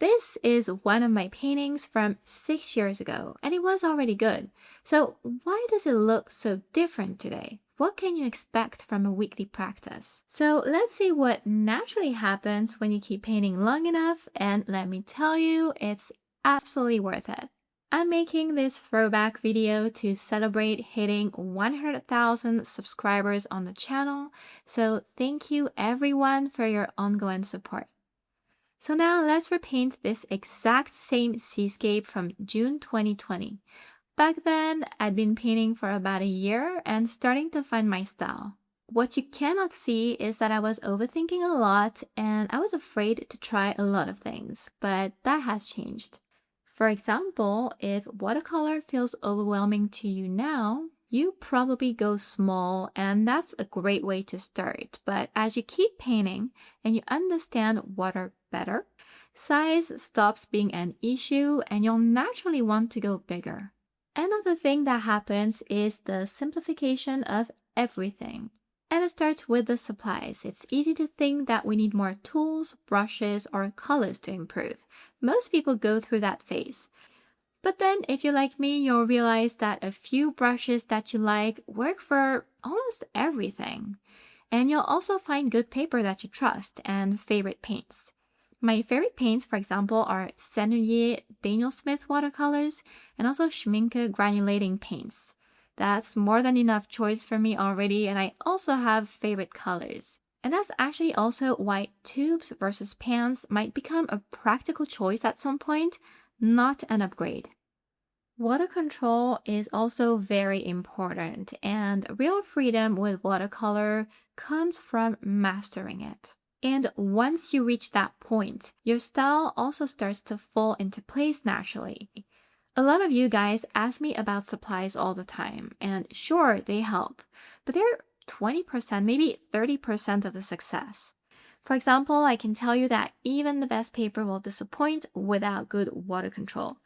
This is one of my paintings from 6 years ago, and it was already good. So why does it look so different today? What can you expect from a weekly practice? So let's see what naturally happens when you keep painting long enough, and let me tell you, it's absolutely worth it. I'm making this throwback video to celebrate hitting 100,000 subscribers on the channel, so thank you everyone for your ongoing support. So now let's repaint this exact same seascape from June 2020. Back then, I'd been painting for about a year and starting to find my style. What you cannot see is that I was overthinking a lot and I was afraid to try a lot of things, but that has changed. For example, if watercolor feels overwhelming to you now, you probably go small, and that's a great way to start. But as you keep painting and you understand water better, size stops being an issue and you'll naturally want to go bigger. Another thing that happens is the simplification of everything. And it starts with the supplies. It's easy to think that we need more tools, brushes, or colors to improve. Most people go through that phase. But then, if you're like me, you'll realize that a few brushes that you like work for almost everything. And you'll also find good paper that you trust and favorite paints. My favorite paints, for example, are Sennelier Daniel Smith watercolors and also Schmincke granulating paints. That's more than enough choice for me already, and I also have favorite colors. And that's actually also why tubes versus pans might become a practical choice at some point, not an upgrade. Water control is also very important, and real freedom with watercolor comes from mastering it. And once you reach that point, your style also starts to fall into place naturally. A lot of you guys ask me about supplies all the time, and sure, they help, but they're 20%, maybe 30% of the success. For example, I can tell you that even the best paper will disappoint without good water control.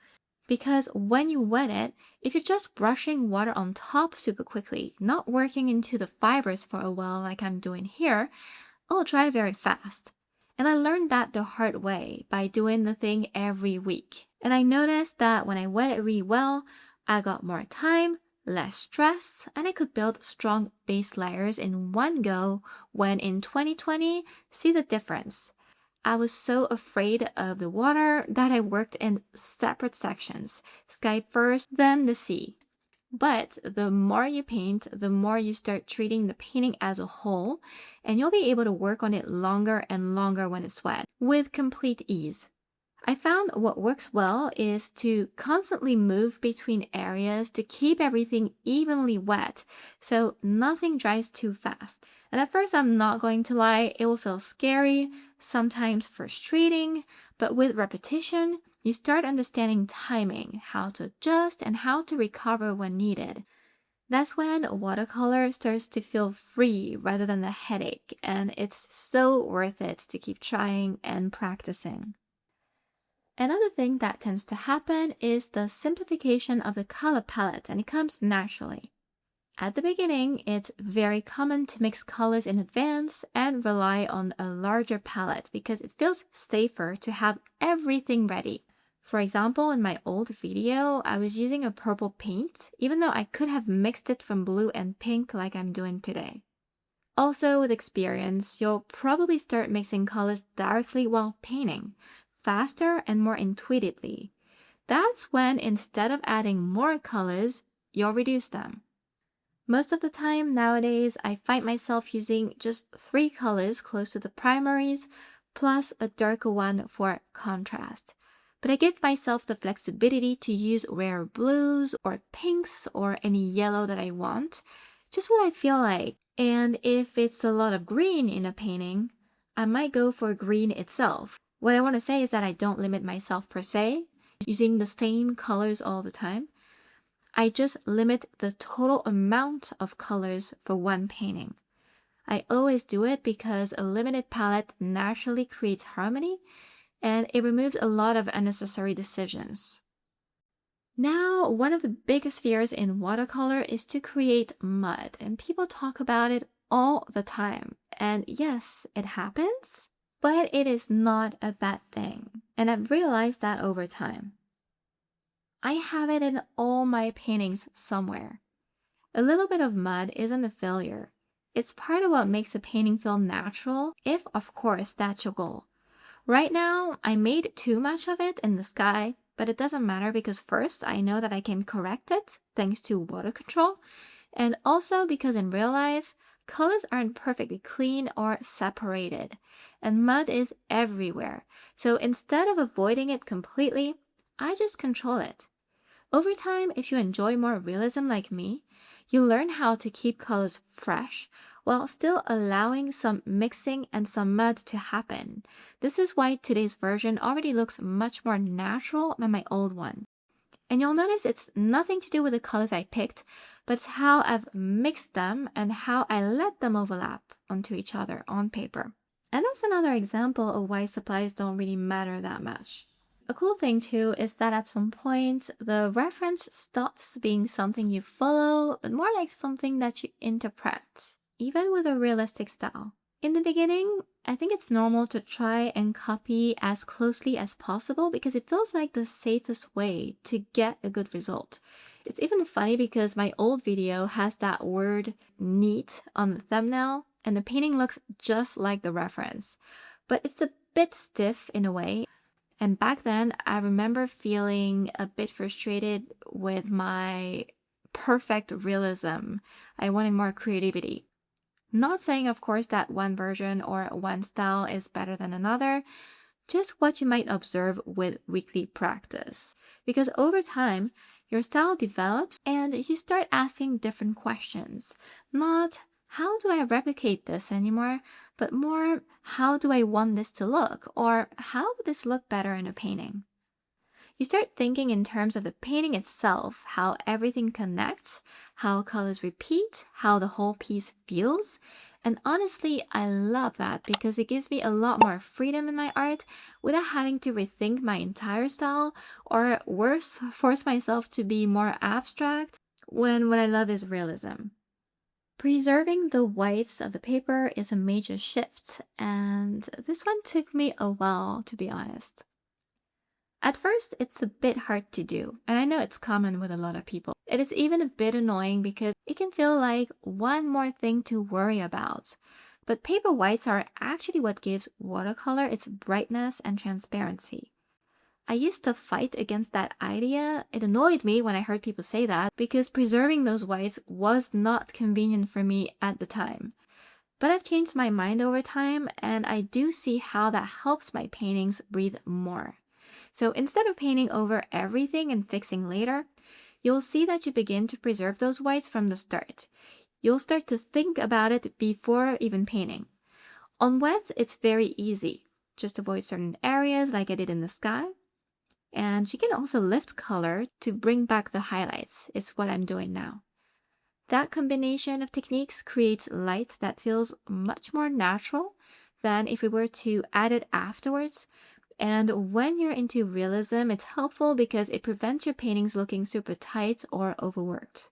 Because when you wet it, if you're just brushing water on top super quickly, not working into the fibers for a while like I'm doing here, it'll dry very fast. And I learned that the hard way by doing the thing every week. And I noticed that when I wet it really well, I got more time, less stress, and I could build strong base layers in one go when in 2020, see the difference. I was so afraid of the water that I worked in separate sections, sky first, then the sea. But the more you paint, the more you start treating the painting as a whole, and you'll be able to work on it longer and longer when it's wet, with complete ease. I found what works well is to constantly move between areas to keep everything evenly wet, so nothing dries too fast. And at first, I'm not going to lie, it will feel scary, sometimes frustrating, but with repetition, you start understanding timing, how to adjust, and how to recover when needed. That's when watercolor starts to feel free rather than a headache, and it's so worth it to keep trying and practicing. Another thing that tends to happen is the simplification of the color palette, and it comes naturally. At the beginning, it's very common to mix colors in advance and rely on a larger palette because it feels safer to have everything ready. For example, in my old video, I was using a purple paint, even though I could have mixed it from blue and pink like I'm doing today. Also, with experience, you'll probably start mixing colors directly while painting, faster and more intuitively. That's when, instead of adding more colors, you'll reduce them. Most of the time nowadays, I find myself using just 3 colors close to the primaries, plus a darker one for contrast. But I give myself the flexibility to use rare blues or pinks or any yellow that I want, just what I feel like. And if it's a lot of green in a painting, I might go for green itself. What I want to say is that I don't limit myself per se, using the same colors all the time. I just limit the total amount of colors for one painting. I always do it because a limited palette naturally creates harmony, and it removes a lot of unnecessary decisions. Now, one of the biggest fears in watercolor is to create mud, and people talk about it all the time. And yes, it happens, but it is not a bad thing. And I've realized that over time. I have it in all my paintings somewhere. A little bit of mud isn't a failure. It's part of what makes a painting feel natural, if of course that's your goal. Right now, I made too much of it in the sky, but it doesn't matter because first, I know that I can correct it thanks to water control, and also because in real life, colors aren't perfectly clean or separated, and mud is everywhere. So instead of avoiding it completely, I just control it. Over time, if you enjoy more realism like me, you learn how to keep colors fresh while still allowing some mixing and some mud to happen. This is why today's version already looks much more natural than my old one. And you'll notice it's nothing to do with the colors I picked, but it's how I've mixed them and how I let them overlap onto each other on paper. And that's another example of why supplies don't really matter that much. A cool thing too is that at some point, the reference stops being something you follow, but more like something that you interpret, even with a realistic style. In the beginning, I think it's normal to try and copy as closely as possible because it feels like the safest way to get a good result. It's even funny because my old video has that word neat on the thumbnail, and the painting looks just like the reference. But it's a bit stiff in a way. And back then, I remember feeling a bit frustrated with my perfect realism. I wanted more creativity. Not saying, of course, that one version or one style is better than another, just what you might observe with weekly practice. Because over time, your style develops and you start asking different questions. Not, how do I replicate this anymore? But more, how do I want this to look? Or how would this look better in a painting? You start thinking in terms of the painting itself, how everything connects, how colors repeat, how the whole piece feels. And honestly, I love that because it gives me a lot more freedom in my art without having to rethink my entire style or worse, force myself to be more abstract when what I love is realism. Preserving the whites of the paper is a major shift, and this one took me a while, to be honest. At first, it's a bit hard to do, and I know it's common with a lot of people. It is even a bit annoying because it can feel like one more thing to worry about. But paper whites are actually what gives watercolor its brightness and transparency. I used to fight against that idea. It annoyed me when I heard people say that because preserving those whites was not convenient for me at the time. But I've changed my mind over time, and I do see how that helps my paintings breathe more. So instead of painting over everything and fixing later, you'll see that you begin to preserve those whites from the start. You'll start to think about it before even painting. On wet, it's very easy. Just avoid certain areas like I did in the sky. And you can also lift color to bring back the highlights. It's what I'm doing now. That combination of techniques creates light that feels much more natural than if we were to add it afterwards. And when you're into realism, it's helpful because it prevents your paintings looking super tight or overworked.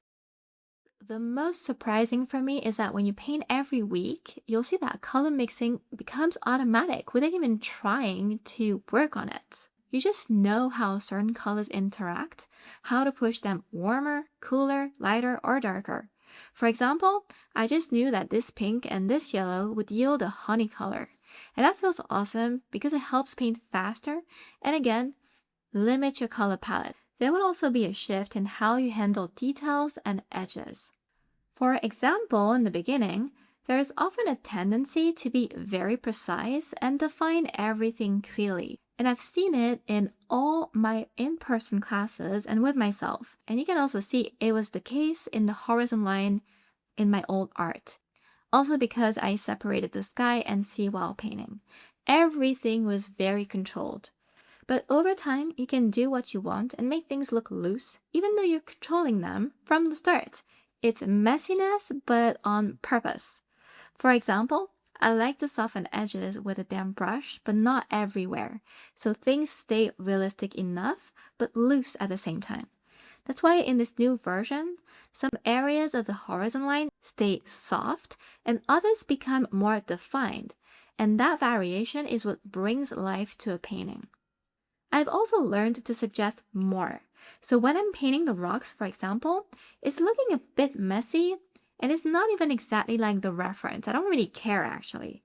The most surprising for me is that when you paint every week, you'll see that color mixing becomes automatic without even trying to work on it. You just know how certain colors interact, how to push them warmer, cooler, lighter, or darker. For example, I just knew that this pink and this yellow would yield a honey color. And that feels awesome because it helps paint faster and again, limit your color palette. There will also be a shift in how you handle details and edges. For example, in the beginning, there is often a tendency to be very precise and define everything clearly. And I've seen it in all my in-person classes and with myself. And you can also see it was the case in the horizon line in my old art. Also because I separated the sky and sea while painting. Everything was very controlled. But over time, you can do what you want and make things look loose, even though you're controlling them from the start. It's messiness, but on purpose. For example, I like to soften edges with a damp brush, but not everywhere, so things stay realistic enough, but loose at the same time. That's why in this new version, some areas of the horizon line stay soft and others become more defined, and that variation is what brings life to a painting. I've also learned to suggest more. So when I'm painting the rocks, for example, it's looking a bit messy and it's not even exactly like the reference. I don't really care actually.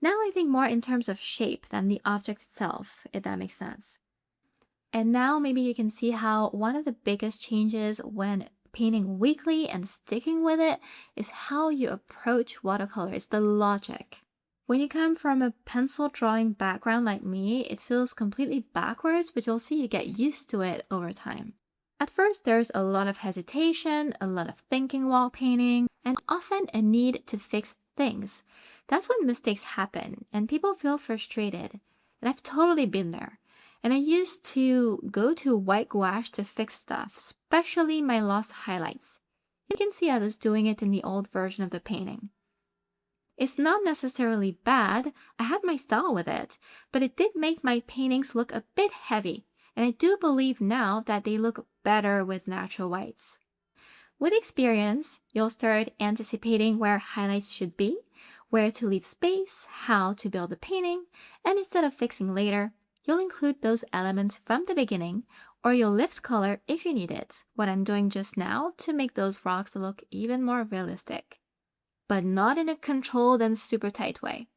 Now I think more in terms of shape than the object itself, if that makes sense. And now maybe you can see how one of the biggest changes when painting weekly and sticking with it is how you approach watercolor. It's the logic. When you come from a pencil drawing background like me, it feels completely backwards, but you'll see you get used to it over time. At first, there's a lot of hesitation, a lot of thinking while painting, and often a need to fix things. That's when mistakes happen and people feel frustrated. And I've totally been there. And I used to go to white gouache to fix stuff, especially my lost highlights. You can see I was doing it in the old version of the painting. It's not necessarily bad, I had my style with it, but it did make my paintings look a bit heavy, and I do believe now that they look better with natural whites. With experience, you'll start anticipating where highlights should be, where to leave space, how to build the painting, and instead of fixing later, you'll include those elements from the beginning, or you'll lift color if you need it, what I'm doing just now to make those rocks look even more realistic. But not in a controlled and super tight way.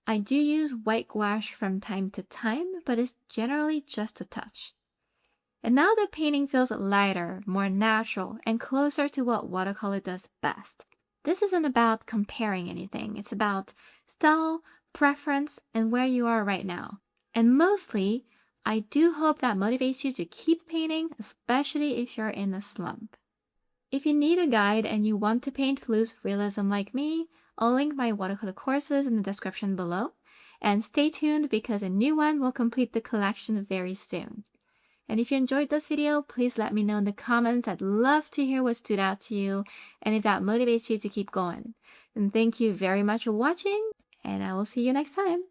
I do use white gouache from time to time, but it's generally just a touch. And now the painting feels lighter, more natural, and closer to what watercolor does best. This isn't about comparing anything, it's about style, preference, and where you are right now. And mostly, I do hope that motivates you to keep painting, especially if you're in a slump. If you need a guide and you want to paint loose realism like me, I'll link my watercolor courses in the description below. And stay tuned because a new one will complete the collection very soon. And if you enjoyed this video, please let me know in the comments. I'd love to hear what stood out to you and if that motivates you to keep going. And thank you very much for watching, and I will see you next time.